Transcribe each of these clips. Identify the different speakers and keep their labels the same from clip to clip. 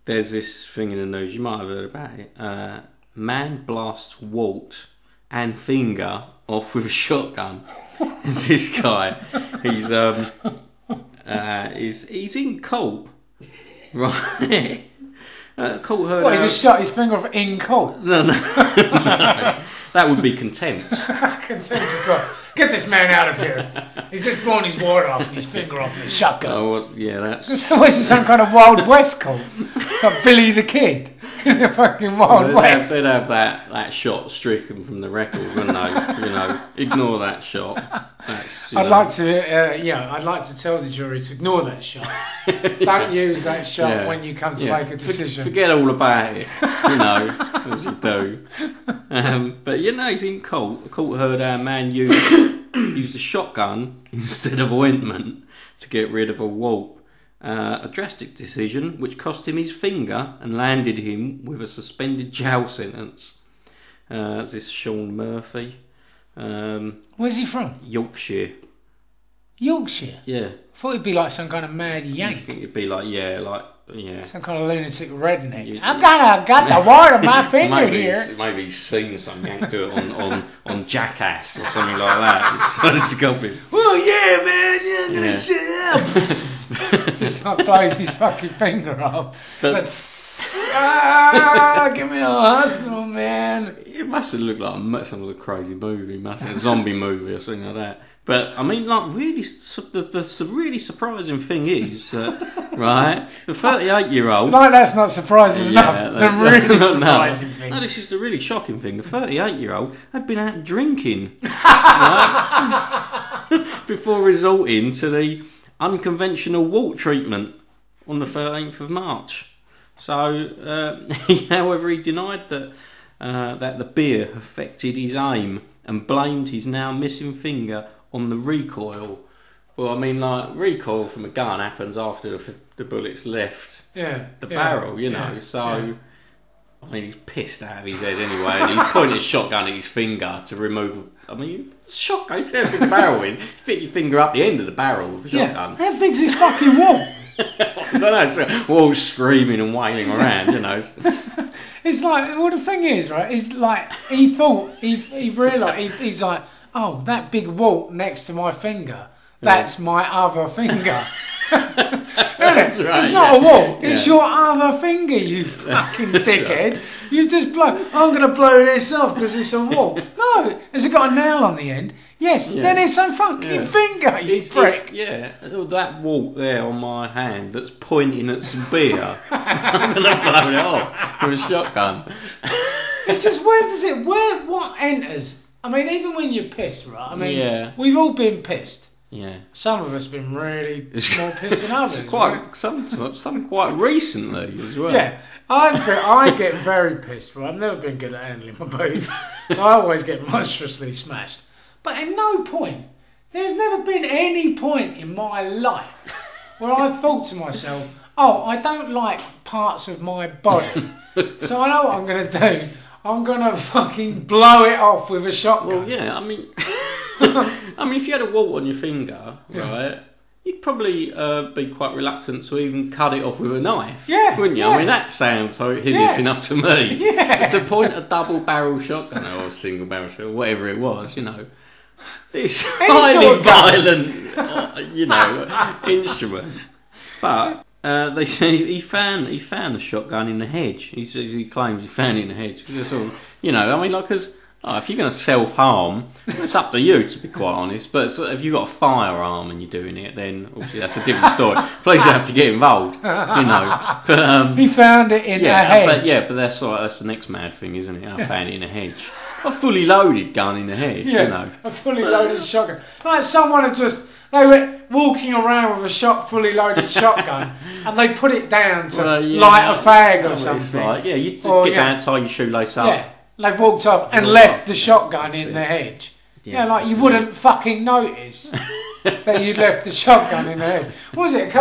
Speaker 1: there's this thing in the news, you might have heard about it. Man blasts Walt and finger off with a shotgun. It's this guy. He's in court, right? Court heard.
Speaker 2: What? He's just shot his finger off in court.
Speaker 1: No, no. That would be contempt.
Speaker 2: Contempt of court. Get this man out of here. He's just blown his ward off and his finger off with a shotgun.
Speaker 1: Oh, well, yeah, that's.
Speaker 2: What's it, some kind of Wild West cult? It's like Billy the Kid in the fucking Wild West.
Speaker 1: They'd have that shot stricken from the record, wouldn't they? Ignore that shot.
Speaker 2: I'd like to tell the jury to ignore that shot. Don't use that shot when you come to make a decision.
Speaker 1: Forget all about it, as you do. But he's in court. The court heard our man used a shotgun instead of ointment to get rid of a Walt. A drastic decision which cost him his finger and landed him with a suspended jail sentence. This is Sean Murphy.
Speaker 2: Where's he from?
Speaker 1: Yorkshire.
Speaker 2: Yorkshire?
Speaker 1: Yeah.
Speaker 2: I thought he'd be like some kind of mad Yank.
Speaker 1: It'd be like.
Speaker 2: Some kind of lunatic redneck. I've got the wart on my finger here.
Speaker 1: Maybe he's seen some Yank do it on Jackass or something like that. He decided to go with him.
Speaker 2: Well, yeah, man, I'm gonna shit up. Just like blows his fucking finger off. But, get me to the hospital, man.
Speaker 1: It must have looked like some sort of crazy movie, a zombie movie or something like that. But I mean, like, really, the really surprising thing is that, right, the 38-year-old.
Speaker 2: Like, that's not surprising enough. The really surprising thing.
Speaker 1: No, this is the really shocking thing. The 38-year-old had been out drinking, right, before resorting to the unconventional Walt treatment on the 13th of March. So, however, he denied that the beer affected his aim and blamed his now missing finger on the recoil. Well, I mean, like, recoil from a gun happens after the bullets left the barrel, So, I mean, he's pissed out of his head anyway, and he's pointing a shotgun at his finger to remove. I mean, shotgun, how big the barrel is. You fit your finger up the end of the barrel with a shotgun.
Speaker 2: How big's his fucking wall?
Speaker 1: I don't know. So we're all screaming and wailing around,
Speaker 2: It's like, well, the thing is, right? Is like he thought he realised he's like, oh, that big wart next to my finger, that's my other finger.
Speaker 1: That's right,
Speaker 2: it's not a wart, it's your other finger, you fucking dickhead. Right. You've just blown. I'm going to blow this off because it's a wart. No, has it got a nail on the end? Yes, then it's a fucking finger, you prick.
Speaker 1: That wart there on my hand that's pointing at some beer, I'm going to blow it off with a shotgun.
Speaker 2: It's just, what enters? I mean, even when you're pissed, right? I mean, we've all been pissed.
Speaker 1: Yeah.
Speaker 2: Some of us have been really more pissed than others.
Speaker 1: Some quite recently as well.
Speaker 2: Yeah. I get very pissed, right? I've never been good at handling my booze, so I always get monstrously smashed. But at no point, there's never been any point in my life where I've thought to myself, oh, I don't like parts of my body, so I know what I'm going to do. I'm going to fucking blow it off with a shotgun.
Speaker 1: Well, yeah, I mean, if you had a wart on your finger, right, you'd probably be quite reluctant to even cut it off with a knife, wouldn't you? I mean, that sounds hideous enough to me.
Speaker 2: Yeah.
Speaker 1: To point a double-barrel shotgun or a single-barrel shotgun, whatever it was, this highly violent, instrument. But they say he found the shotgun in the hedge. He claims he found it in the hedge. Because I mean, like, because if you're going to self-harm, it's up to you, to be quite honest. But if you've got a firearm and you're doing it, then obviously that's a different story. Police have to get involved, But,
Speaker 2: he found it in a hedge.
Speaker 1: But that's the next mad thing, isn't it? I found it in a hedge. A fully loaded gun in a hedge,
Speaker 2: a fully loaded shotgun. Like someone had they were walking around with a fully loaded shotgun, and they put it down to light a fag or something.
Speaker 1: You get down, tie your shoelace up.
Speaker 2: Yeah, they've walked off and left the shotgun in the hedge. Yeah, you wouldn't fucking notice that you'd left the shotgun in the hedge. What was it?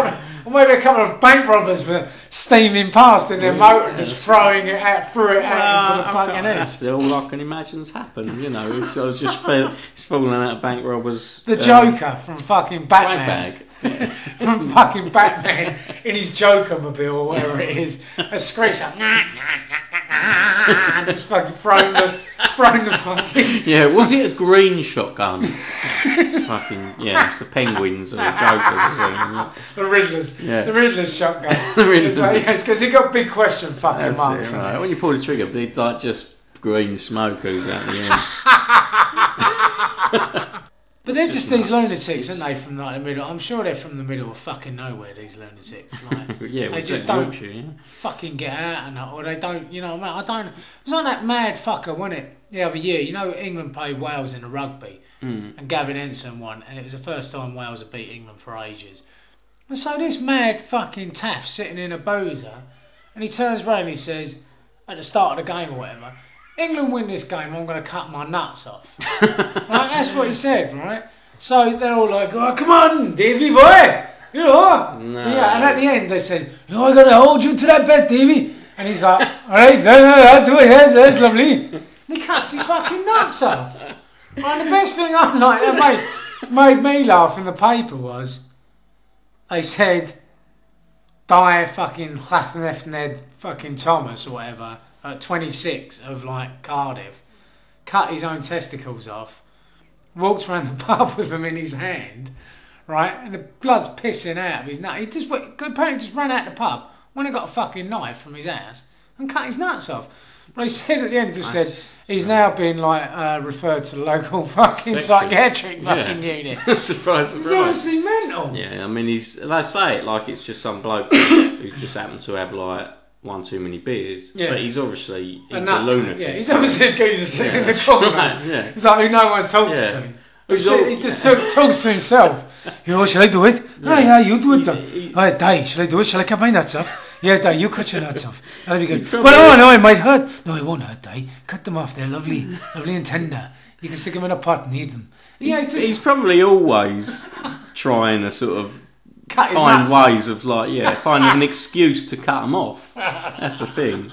Speaker 2: Maybe a couple of bank robbers were steaming past in their motor and just threw it out into the fucking hedge.
Speaker 1: That's all I can imagine's happened, It's falling out of bank robbers.
Speaker 2: The Joker from fucking Batman.
Speaker 1: Swag bag.
Speaker 2: from fucking Batman in his Joker mobile or whatever it is, a screech like, and just fucking throwing the fucking...
Speaker 1: Yeah, was it a green shotgun? It's fucking, it's the Penguins or the Jokers or something.
Speaker 2: The Riddler's,
Speaker 1: Yeah.
Speaker 2: the Riddler's shotgun.
Speaker 1: The Riddler's.
Speaker 2: Yes, because he got big question fucking
Speaker 1: That's
Speaker 2: marks.
Speaker 1: it, right. When you pull the trigger, it's like just green smoke goes out the end.
Speaker 2: But they're just these
Speaker 1: nuts.
Speaker 2: lunatics, aren't they, from like the middle? I'm sure they're from the middle of fucking nowhere, these lunatics. Like,
Speaker 1: Yeah,
Speaker 2: they just don't
Speaker 1: Yorkshire,
Speaker 2: fucking get out and that, or they don't, you know what I mean? I don't... It was like that mad fucker, wasn't it, the other year? You know, England played Wales in the rugby, and Gavin Ensign won, and it was the first time Wales had beat England for ages. And so this mad fucking taff sitting in a boozer, and he turns round and he says, at the start of the game or whatever, England win this game, I'm going to cut my nuts off. Right? That's what he said, right? So they're all like, oh, come on, Davy boy! You know?
Speaker 1: No.
Speaker 2: Yeah, and at the end they said, oh, I got to hold you to that bet, Davy. And he's like, alright, no, do it, yes, that's lovely. And he cuts his fucking nuts off. Right, and the best thing I like, that made me laugh in the paper was, they said, die fucking Llafnefned fucking Thomas or whatever, at 26 of like Cardiff, cut his own testicles off, walked around the pub with them in his hand, right, and the blood's pissing out of his nut. He just apparently just ran out the pub, went and got a fucking knife from his house and cut his nuts off. But he said at the end, he just said he's now been like referred to the local fucking psychiatric fucking unit.
Speaker 1: Surprise.
Speaker 2: He's obviously mental.
Speaker 1: Yeah, I mean, they say it like it's just some bloke who's just happened to have like one too many beers.
Speaker 2: Yeah.
Speaker 1: But he's a lunatic.
Speaker 2: Yeah, he's obviously a geezer sitting in the corner.
Speaker 1: Right, yeah.
Speaker 2: It's like who no one talks to. He just talks to himself. You know, shall I do it? Yeah. Oh, yeah, you do it. Alright, Di, shall I do it? Shall I cut my nuts off? Yeah, Di, you cut your nuts off. That'll be good. Well, no, it might hurt. No, it won't hurt, Di. Cut them off. They're lovely, lovely and tender. You can stick them in a pot and eat them. Yeah,
Speaker 1: he's probably always trying to sort of find ways of finding an excuse to cut them off. That's the thing.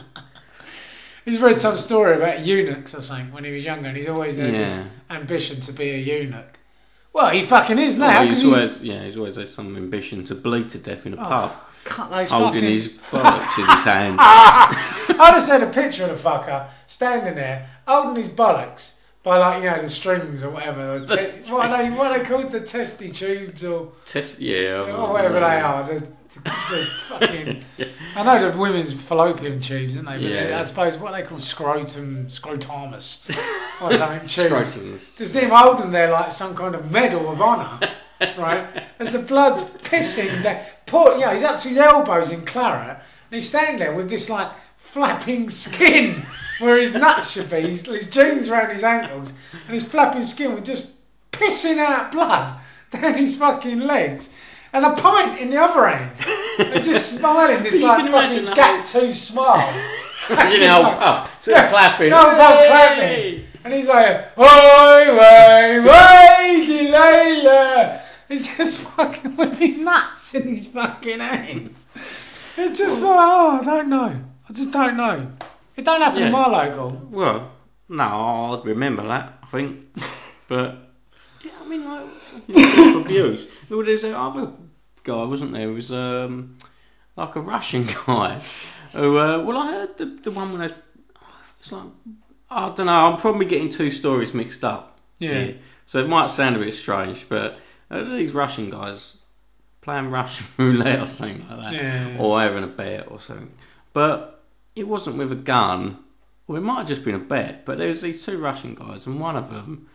Speaker 2: He's read some story about eunuchs or something when he was younger, and he's always had this ambition to be a eunuch. Well, he fucking is now.
Speaker 1: Well, he's always had some ambition to bleed to death in a pub,
Speaker 2: cut those
Speaker 1: holding his bollocks in his hand.
Speaker 2: I just had a picture of the fucker standing there holding his bollocks by the strings or whatever. What are they called? The testy tubes or or whatever they are. The fucking. I know the women's fallopian tubes, aren't they? But I suppose what they call scrotamus or something. Scrotums. Just him holding there like some kind of medal of honour, right? As the blood's pissing there. He's up to his elbows in claret, and he's standing there with this like flapping skin where his nuts should be. His jeans around his ankles, and his flapping skin was just pissing out blood down his fucking legs. And a pint in the other hand. And just smiling, this like fucking gap-tooth smile.
Speaker 1: Imagine the whole pub. Clapping.
Speaker 2: No, clapping. And he's like, oi, way, way, Layla. He's just fucking with his nuts in his fucking hands. It's just I don't know. I just don't know. It don't happen in my local.
Speaker 1: Well, no, I'd remember that, I think. But, yeah, I mean, like, abuse. Well, there's that other guy, wasn't there? It was like a Russian guy who, I heard the one when it's like, I don't know, I'm probably getting two stories mixed up. Yeah. So it might sound a bit strange, but these Russian guys playing Russian roulette or something like that. Yeah. Or having a bet or something. But it wasn't with a gun. Well, it might have just been a bet, but there was these two Russian guys, and one of them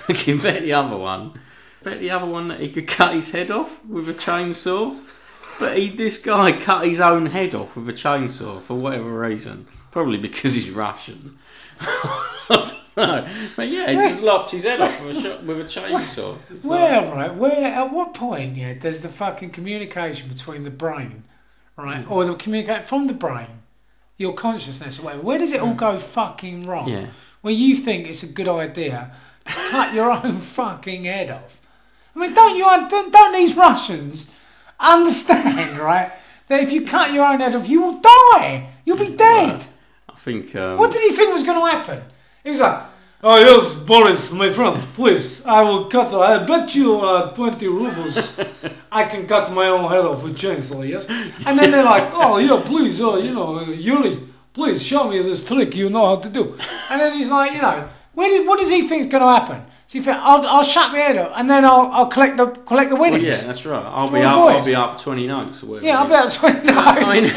Speaker 1: can bet the other one that he could cut his head off with a chainsaw. But this guy cut his own head off with a chainsaw for whatever reason. Probably because he's Russian. I don't know. But yeah, he just lopped his head off with a chainsaw.
Speaker 2: At what point, does the fucking communication between the brain, right, or the communicate from the brain, your consciousness or whatever, where does it all go fucking wrong? Yeah. Where you think it's a good idea to cut your own fucking head off. I mean, don't these Russians understand, right, that if you cut your own head off, you will die. You'll be dead.
Speaker 1: I think...
Speaker 2: what did he think was going to happen? He was like, Oh yes, Boris, my friend, please. I will cut. I bet you 20 rubles. I can cut my own head off with chainsaw, yes. And then they're like, oh yeah, please, Yuri, please show me this trick you know how to do. And then he's like, what does he think is going to happen? So you think I'll shut my head up and then I'll collect the winnings.
Speaker 1: Well, yeah, that's right. I'll be up 20 notes or whatever.
Speaker 2: Yeah, I'll be up 20 notes.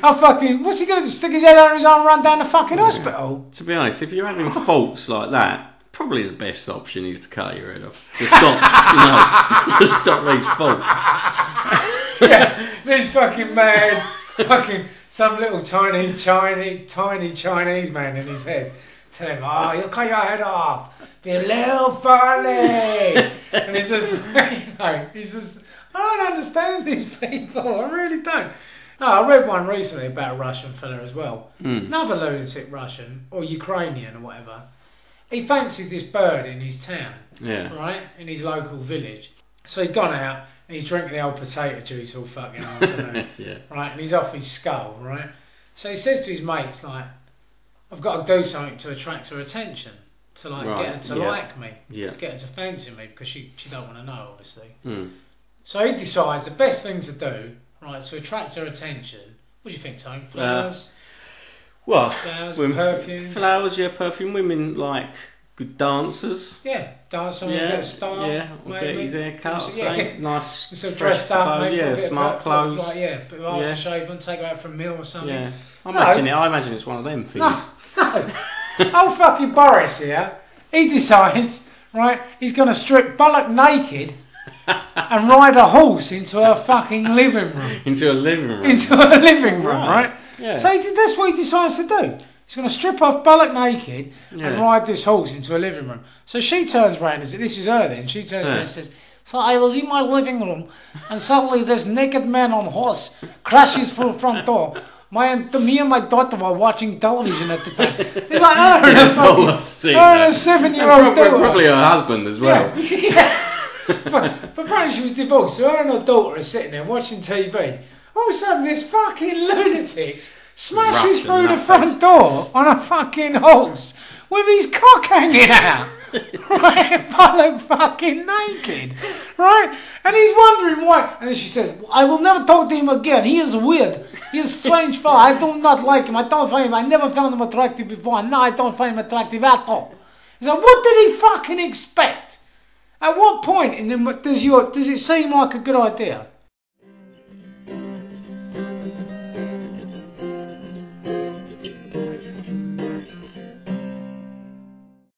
Speaker 2: I'll fucking. What's he going to do? Stick his head under his arm and run down the fucking hospital?
Speaker 1: To be honest, if you're having faults like that, probably the best option is to cut your head off. To stop, to stop these faults.
Speaker 2: Yeah, this fucking mad, some little tiny Chinese man in his head. Tell him, oh, you'll cut your head off. Be a little funny. And he's just, he's just, I don't understand these people. I really don't. No, I read one recently about a Russian fella as well. Another lunatic Russian, or Ukrainian or whatever. He fancied this bird in his town.
Speaker 1: Yeah. Right?
Speaker 2: In his local village. So he'd gone out and he's drinking the old potato juice all fucking afternoon.
Speaker 1: Yeah.
Speaker 2: Right? And he's off his skull, right? So he says to his mates, like, I've got to do something to attract her attention. To get her to like me. Yeah. To get her to fancy me because she don't want to know, obviously. So he decides the best thing to do, right, to attract her attention. What do you think, Tony? Flowers? Flowers, perfume.
Speaker 1: Flowers, yeah, perfume. Women like good dancers.
Speaker 2: Yeah, dance someone get a style.
Speaker 1: Yeah, or get his hair cut. Nice,
Speaker 2: so dressed up,
Speaker 1: clothes,
Speaker 2: maybe
Speaker 1: smart clothes.
Speaker 2: But aftershave and take her out for a meal or something.
Speaker 1: Yeah, I imagine it's one of them things.
Speaker 2: No. Old fucking Boris here, he decides, right, he's going to strip bollock naked and ride a horse into her fucking living room.
Speaker 1: Into a living room?
Speaker 2: Into a living room, right?
Speaker 1: Yeah.
Speaker 2: So that's what he decides to do. He's going to strip off bollock naked and ride this horse into a living room. So she turns around, this is her then, she turns around and says, so I was in my living room and suddenly this naked man on horse crashes through the front door. Me and my daughter were watching television at the time. It's like her and a 7-year-old daughter.
Speaker 1: Probably her husband as well.
Speaker 2: Yeah. but apparently she was divorced, so her and her daughter are sitting there watching TV. All of a sudden this fucking lunatic smashes through the front door on a fucking horse with his cock hanging out. Right, bollock fucking naked, right? And he's wondering why. And then she says, I will never talk to him again. He is weird. He is a strange fellow. I do not like him. I never found him attractive before. And now I don't find him attractive at all. He's like, what did he fucking expect? At what point does it seem like a good idea